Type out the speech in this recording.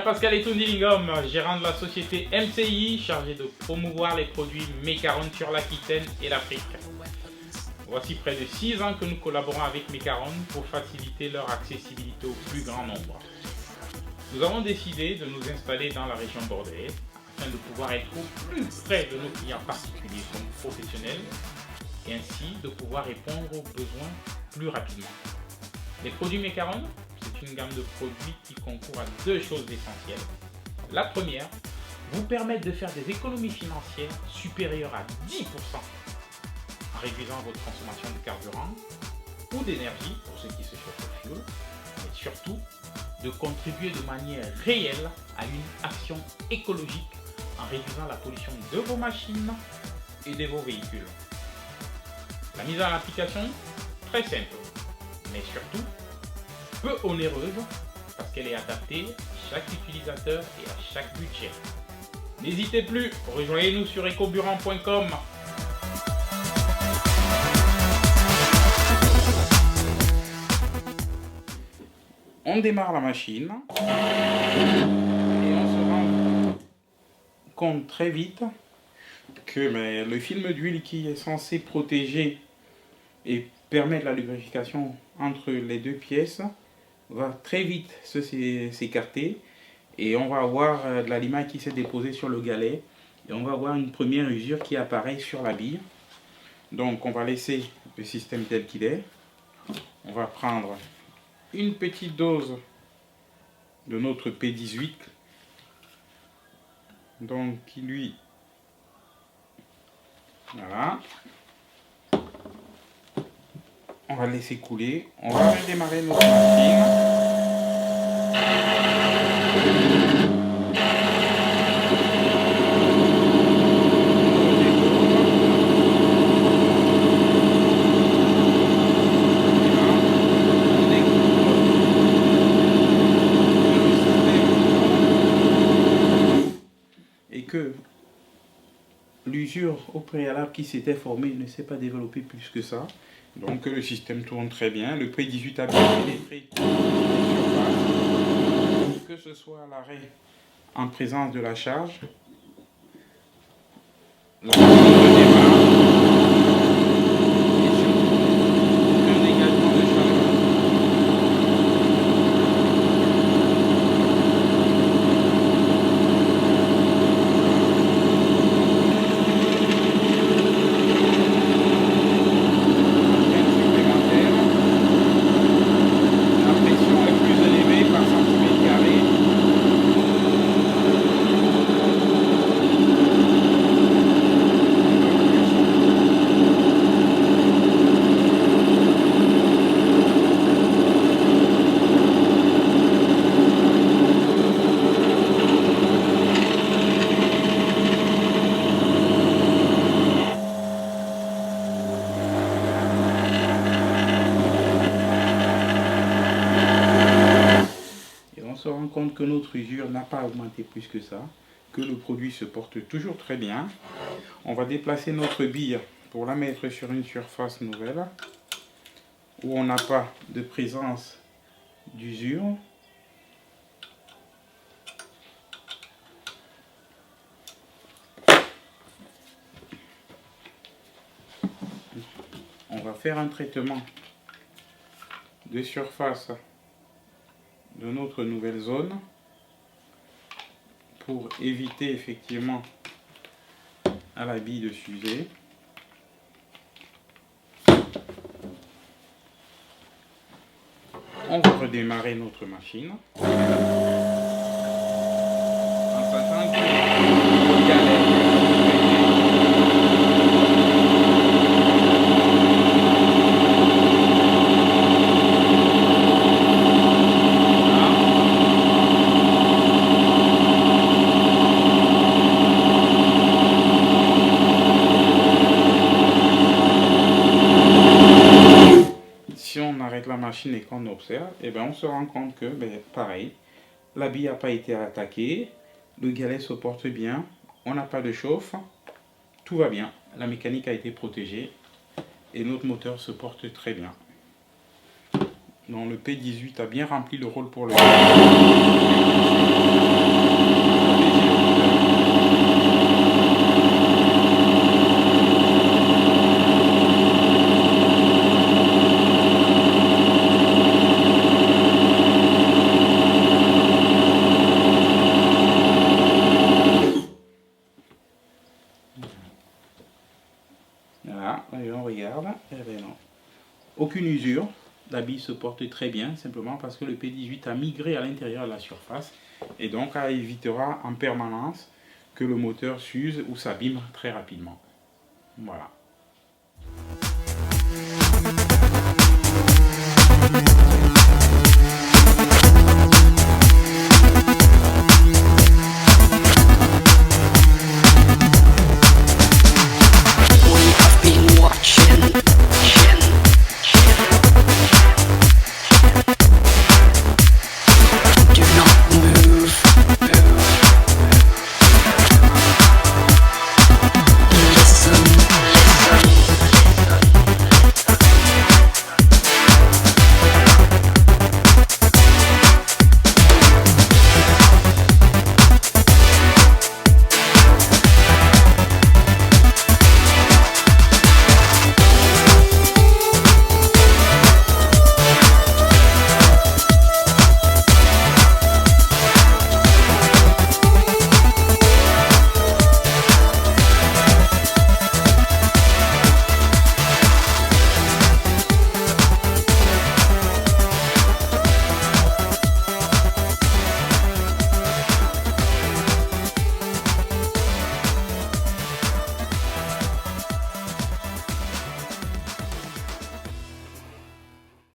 Pierre Pascal Etondilingom, gérant de la société MCI, chargé de promouvoir les produits Mecaron sur l'Aquitaine et l'Afrique. Voici près de 6 ans que nous collaborons avec Mecaron pour faciliter leur accessibilité au plus grand nombre. Nous avons décidé de nous installer dans la région bordelaise afin de pouvoir être au plus près de nos clients particuliers comme professionnels et ainsi de pouvoir répondre aux besoins plus rapidement. Les produits Mecaron, c'est une gamme de produits qui concourt à 2 choses essentielles. La première, vous permettre de faire des économies financières supérieures à 10% en réduisant votre consommation de carburant ou d'énergie pour ceux qui se chauffent au fioul, mais surtout de contribuer de manière réelle à une action écologique en réduisant la pollution de vos machines et de vos véhicules. La mise en application, très simple, mais surtout peu onéreuse parce qu'elle est adaptée à chaque utilisateur et à chaque budget. N'hésitez plus, rejoignez-nous sur ecoburant.com. On démarre la machine et on se rend compte très vite que le film d'huile qui est censé protéger et permettre la lubrification entre les 2 pièces va très vite s'écarter et on va avoir de la limaille qui s'est déposée sur le galet et on va avoir une première usure qui apparaît sur la bille. Donc on va laisser le système tel qu'il est. On va prendre une petite dose de notre P18 donc qui lui voilà, on va le laisser couler, on va redémarrer notre machine. Que l'usure au préalable qui s'était formée ne s'est pas développée plus que ça. Donc le système tourne très bien. Le P18 a bien pénétré que ce soit à l'arrêt en présence de la charge. La se rend compte que notre usure n'a pas augmenté plus que ça, que le produit se porte toujours très bien. On va déplacer notre bille pour la mettre sur une surface nouvelle où on n'a pas de présence d'usure. On va faire un traitement de surface de notre nouvelle zone pour éviter effectivement à la bille de s'user. On va redémarrer notre machine en sachant que le galet la machine et qu'on observe, et on se rend compte que pareil, la bille n'a pas été attaquée, le galet se porte bien, on n'a pas de chauffe, tout va bien, la mécanique a été protégée et notre moteur se porte très bien. Donc le P18 a bien rempli le rôle pour le Voilà, et on regarde. Eh bien non. Aucune usure. La bille se porte très bien, simplement parce que le P18 a migré à l'intérieur de la surface. Et donc, ça évitera en permanence que le moteur s'use ou s'abîme très rapidement. Voilà.